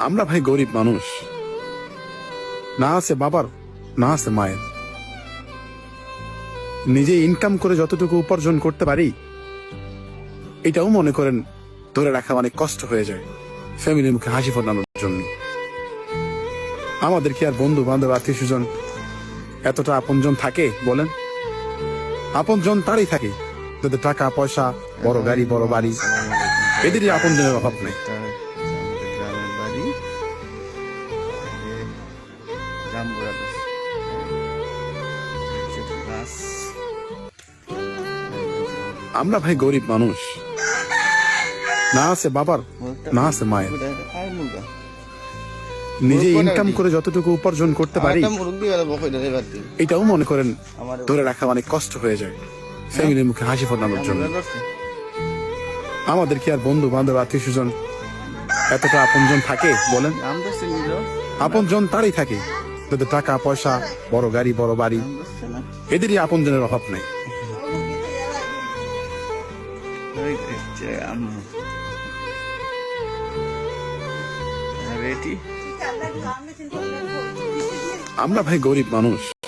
আমরা ভাই গরিব মানুষ, না আছে বাবার না আছে মায়ের। নিজে ইনকাম করে যতটুকু উপার্জন করতে পারি এটাও মনে করেন ধরে রাখা অনেক কষ্ট হয়ে যায় ফ্যামিলির মুখে হাসি ফোটানোর জন্য। আমাদের কি আর বন্ধু বান্ধব আত্মীয় স্বজন এতটা আপনজন থাকে বলেন? আপনজন তারই থাকে যাদের টাকা পয়সা, বড় গাড়ি বড় বাড়ি, এদেরই আপনজনের অভাব নেই। গ্রামের বাড়ি জাম্বুরা গাছ। আমরা ভাই গরিব মানুষ, না আছে বাবার না আছে মায়ের। নিজে ইনকাম করে যতটুকু উপার্জন করতে পারি এটাও মনে করেন ধরে রাখা অনেক কষ্ট হয়ে যায় ফ্যামিলির মুখে হাসি ফোটানোর জন্য। আমাদের কি আর বন্ধু বান্ধব আত্মীয় স্বজন এতটা আপনজন থাকে বলেন? আপনজন তারই থাকে যাদের টাকা পয়সা, বড় গাড়ি বড় বাড়ি, এদেরই আপনজনের অভাব নেই। আমরা ভাই গরিব মানুষ,